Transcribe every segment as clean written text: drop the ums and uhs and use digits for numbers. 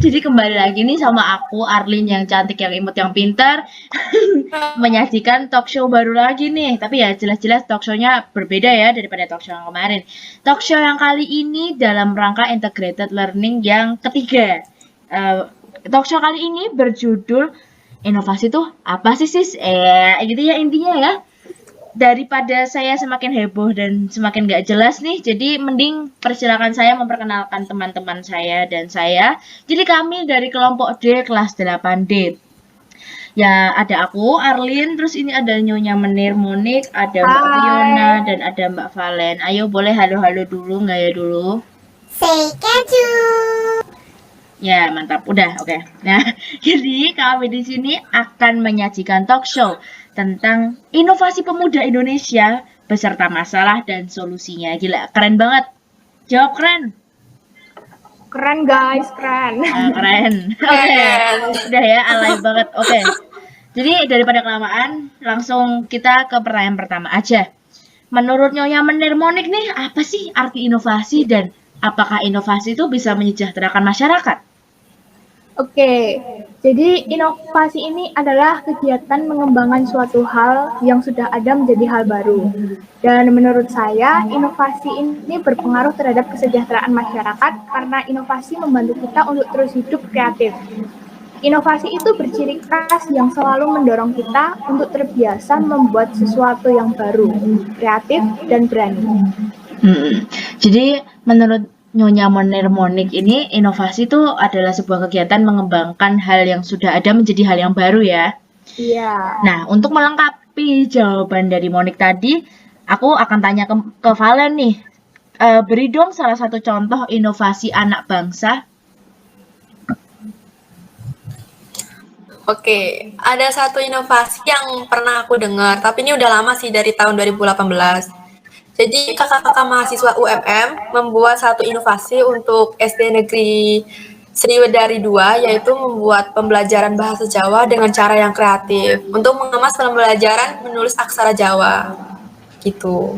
Jadi kembali lagi nih sama aku, Arlin yang cantik, yang imut, yang pintar, menyajikan talk show baru lagi nih. Tapi ya jelas-jelas talk show-nya berbeda ya daripada talk show yang kemarin. Talk show yang kali ini dalam rangka integrated learning yang ketiga. Eh, Talk show kali ini berjudul inovasi tuh apa sih sis? Gitu ya intinya ya. Daripada saya semakin heboh dan semakin gak jelas nih, jadi mending persilakan saya memperkenalkan teman-teman saya dan saya. Jadi kami dari kelompok D kelas 8D. Ya, ada aku, Arlin, terus ini ada Nyonya Menir Monik, ada Mbak Fiona, Hai, dan ada Mbak Valen. Ayo boleh halo-halo dulu, nggak ya dulu? say keju. Ya, mantap. Udah, oke. Nah, jadi kami di sini akan menyajikan talk show tentang inovasi pemuda Indonesia beserta masalah dan solusinya. Gila, keren banget. Jawab keren. Keren guys, keren. Keren. Oke. Udah ya, alay banget. Oke. Jadi daripada kelamaan, langsung kita ke pertanyaan pertama aja. Menurut Nyonya Menir Monik nih, apa sih arti inovasi dan apakah inovasi itu bisa menyejahterakan masyarakat? Oke, jadi inovasi ini adalah kegiatan mengembangkan suatu hal yang sudah ada menjadi hal baru. Dan menurut saya, inovasi ini berpengaruh terhadap kesejahteraan masyarakat karena inovasi membantu kita untuk terus hidup kreatif. Inovasi itu berciri khas yang selalu mendorong kita untuk terbiasa membuat sesuatu yang baru, kreatif, dan berani. Jadi menurut Nyonya Menir Monik ini inovasi itu adalah sebuah kegiatan mengembangkan hal yang sudah ada menjadi hal yang baru ya. Iya. Nah, untuk melengkapi jawaban dari Monik tadi, aku akan tanya ke Valen nih. Beri dong salah satu contoh inovasi anak bangsa. Oke, ada satu inovasi yang pernah aku dengar, tapi ini udah lama sih dari tahun 2018. Jadi kakak-kakak mahasiswa UMM membuat satu inovasi untuk SD Negeri Sriwedari 2, yaitu membuat pembelajaran bahasa Jawa dengan cara yang kreatif untuk mengemas pembelajaran menulis aksara Jawa. Gitu.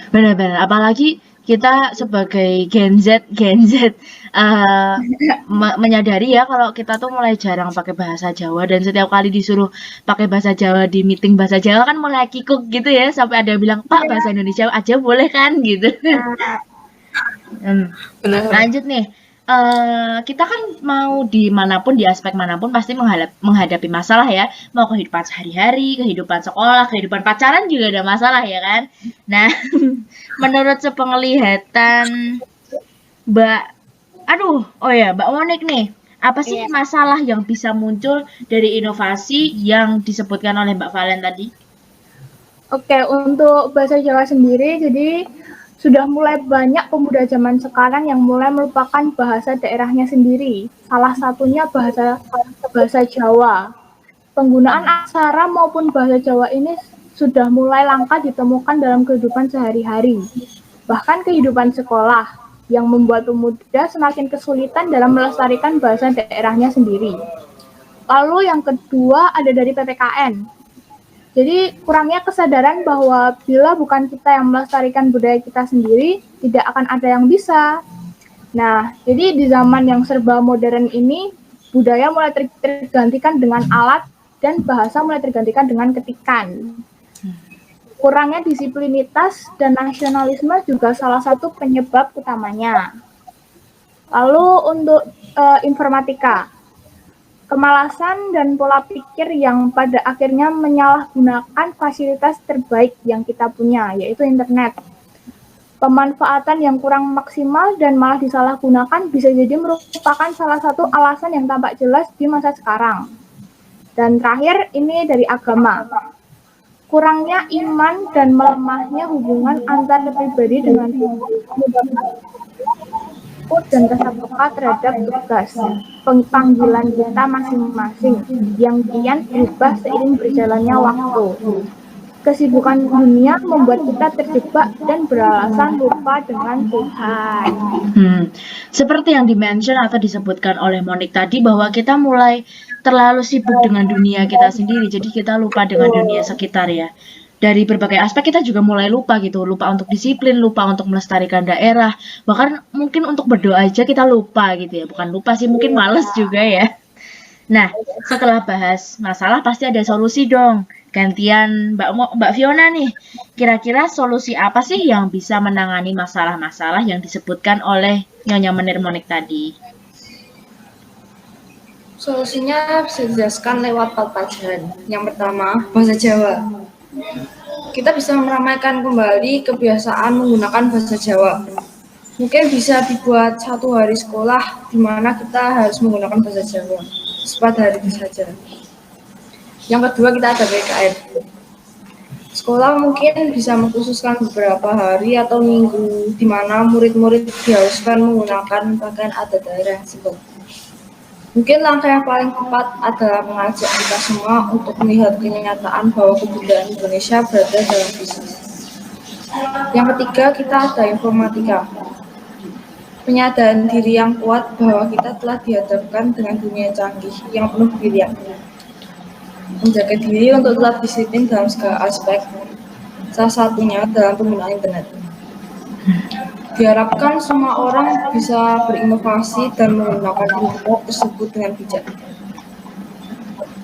Benar-benar. Apalagi kita sebagai Gen Z menyadari ya kalau kita tuh mulai jarang pakai bahasa Jawa dan setiap kali disuruh pakai bahasa Jawa di meeting bahasa Jawa kan mulai kikuk gitu ya sampai ada yang bilang Pak bahasa Indonesia aja boleh kan gitu. Benar. Lanjut nih. Kita kan mau dimanapun, di aspek manapun pasti menghadapi masalah ya. Mau kehidupan sehari-hari, kehidupan sekolah, kehidupan pacaran juga ada masalah ya kan. Nah, menurut sepenglihatan Mbak, Mbak Monik nih, apa sih Iya. masalah yang bisa muncul dari inovasi yang disebutkan oleh Mbak Valen tadi? Oke, untuk bahasa Jawa sendiri, jadi sudah mulai banyak pemuda zaman sekarang yang mulai melupakan bahasa daerahnya sendiri. Salah satunya bahasa Jawa. Penggunaan aksara maupun bahasa Jawa ini sudah mulai langka ditemukan dalam kehidupan sehari-hari. Bahkan kehidupan sekolah yang membuat pemuda semakin kesulitan dalam melestarikan bahasa daerahnya sendiri. Lalu yang kedua ada dari PPKN. Jadi kurangnya kesadaran bahwa bila bukan kita yang melestarikan budaya kita sendiri, tidak akan ada yang bisa. Nah, jadi di zaman yang serba modern ini, budaya mulai tergantikan dengan alat dan bahasa mulai tergantikan dengan ketikan. Kurangnya disiplinitas dan nasionalisme juga salah satu penyebab utamanya. Lalu untuk informatika, kemalasan dan pola pikir yang pada akhirnya menyalahgunakan fasilitas terbaik yang kita punya, yaitu internet. Pemanfaatan yang kurang maksimal dan malah disalahgunakan bisa jadi merupakan salah satu alasan yang tampak jelas di masa sekarang. Dan terakhir, ini dari agama. Kurangnya iman dan melemahnya hubungan antar pribadi dengan dan rasa peka terhadap tugas panggilan kita masing-masing yang kian berubah seiring berjalannya waktu. Kesibukan dunia membuat kita terjebak dan beralasan lupa dengan Tuhan. Seperti yang dimention atau disebutkan oleh Monik tadi bahwa kita mulai terlalu sibuk dengan dunia kita sendiri, jadi kita lupa dengan dunia sekitar ya. dari berbagai aspek kita juga mulai lupa gitu, lupa untuk disiplin, lupa untuk melestarikan daerah, bahkan mungkin untuk berdoa aja kita lupa gitu ya, bukan lupa sih, mungkin males juga ya. Nah, setelah bahas masalah pasti ada solusi dong. Gantian Mbak Fiona nih, kira-kira solusi apa sih yang bisa menangani masalah-masalah yang disebutkan oleh Nyonya Menir Monik tadi? Solusinya bisa dijelaskan lewat 4 pelajaran. Yang pertama, bahasa Jawa. Kita bisa meramaikan kembali kebiasaan menggunakan bahasa Jawa. Mungkin bisa dibuat 1 hari sekolah di mana kita harus menggunakan bahasa Jawa. Pada hari itu saja. Yang kedua, kita ada PKN. Sekolah mungkin bisa mengkhususkan beberapa hari atau minggu di mana murid-murid diharuskan menggunakan pakaian adat daerah tersebut. Mungkin langkah yang paling tepat adalah mengajak kita semua untuk melihat kenyataan bahwa kebudayaan Indonesia berada dalam krisis. Yang ketiga, kita ada informatika. Penyadaran diri yang kuat bahwa kita telah dihadapkan dengan dunia canggih yang penuh pilihan. Menjaga diri untuk tetap disiplin dalam segala aspek, salah satunya dalam penggunaan internet. Diharapkan semua orang bisa berinovasi dan menggunakan internet tersebut dengan bijak.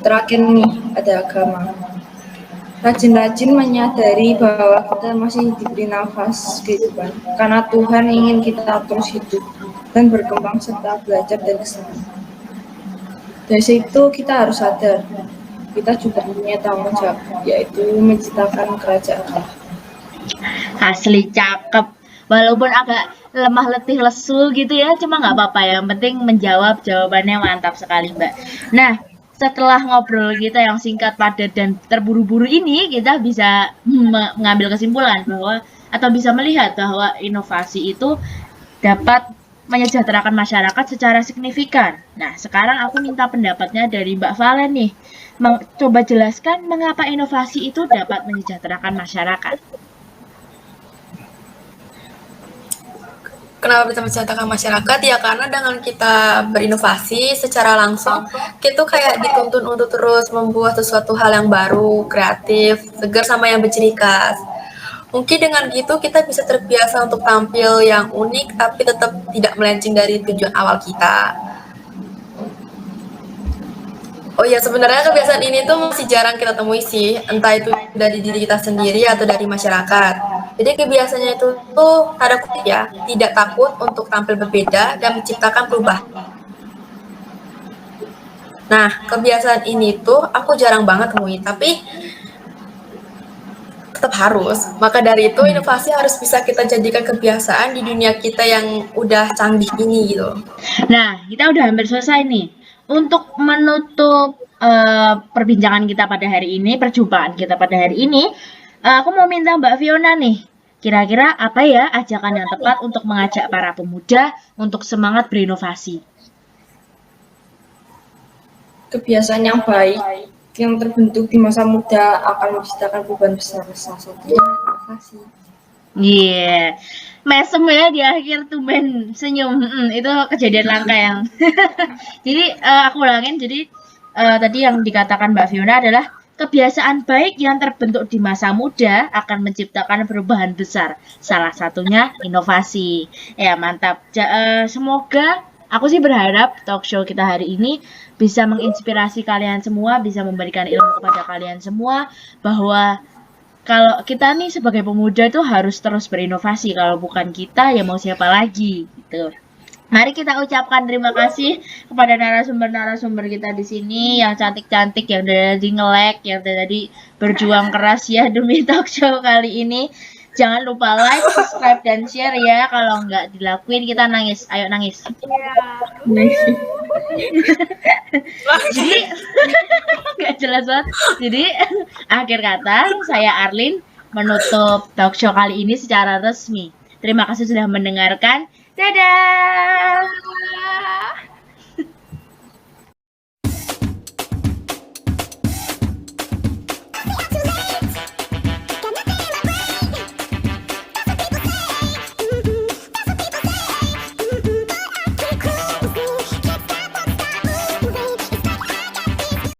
Terakhir nih, ada agama. Rajin-rajin menyadari bahwa kita masih diberi nafas kehidupan, karena Tuhan ingin kita terus hidup dan berkembang serta belajar dari kesalahan. Dari situ kita harus sadar, kita juga punya tanggung jawab, yaitu menciptakan kerajaan Allah. Asli cakep. Walaupun agak lemah letih lesu gitu ya, cuma nggak apa-apa, yang penting menjawab, jawabannya mantap sekali Mbak. Nah, setelah ngobrol kita yang singkat, padat, dan terburu-buru ini, kita bisa mengambil kesimpulan bahwa, atau bisa melihat bahwa inovasi itu dapat menyejahterakan masyarakat secara signifikan. Nah, sekarang aku minta pendapatnya dari Mbak Valen nih. Coba jelaskan mengapa inovasi itu dapat menyejahterakan masyarakat. Kenapa bisa mensejahterakan masyarakat? Ya karena dengan kita berinovasi secara langsung, kita kayak dituntun untuk terus membuat sesuatu hal yang baru, kreatif, segar sama yang berciri khas. Mungkin dengan gitu kita bisa terbiasa untuk tampil yang unik tapi tetap tidak melenceng dari tujuan awal kita. Oh ya, sebenarnya kebiasaan ini tuh masih jarang kita temui sih, entah itu dari diri kita sendiri atau dari masyarakat. Jadi kebiasaannya itu tuh tanda kutip ya, tidak takut untuk tampil berbeda dan menciptakan perubahan. Nah, kebiasaan ini tuh aku jarang banget temuin, tapi tetap harus. Maka dari itu inovasi harus bisa kita jadikan kebiasaan di dunia kita yang udah canggih ini gitu. Nah, kita udah hampir selesai nih. Untuk menutup perbincangan kita pada hari ini, perjumpaan kita pada hari ini, aku mau minta Mbak Fiona nih, kira-kira apa ya ajakan yang tepat untuk mengajak para pemuda untuk semangat berinovasi? Kebiasaan yang baik yang terbentuk di masa muda akan menciptakan perubahan besar, salah satunya inovasi. Iya, mesem ya di akhir tuh Ben senyum, itu kejadian langka yang. Jadi aku ulangin, jadi tadi yang dikatakan Mbak Fiona adalah kebiasaan baik yang terbentuk di masa muda akan menciptakan perubahan besar, salah satunya inovasi. Ya mantap. Semoga aku sih berharap talk show kita hari ini bisa menginspirasi kalian semua, bisa memberikan ilmu kepada kalian semua bahwa kalau kita nih sebagai pemuda tuh harus terus berinovasi. Kalau bukan kita, ya mau siapa lagi gitu. Mari kita ucapkan terima kasih kepada narasumber-narasumber kita di sini yang cantik-cantik, yang dari tadi nge-lag, yang dari tadi berjuang keras ya demi talk show kali ini. Jangan lupa like, subscribe, dan share ya. Kalau nggak dilakuin kita nangis. Ayo nangis. Jadi nggak jelas banget. Jadi akhir kata saya Arlin menutup talk show kali ini secara resmi. Terima kasih sudah mendengarkan. Dadah.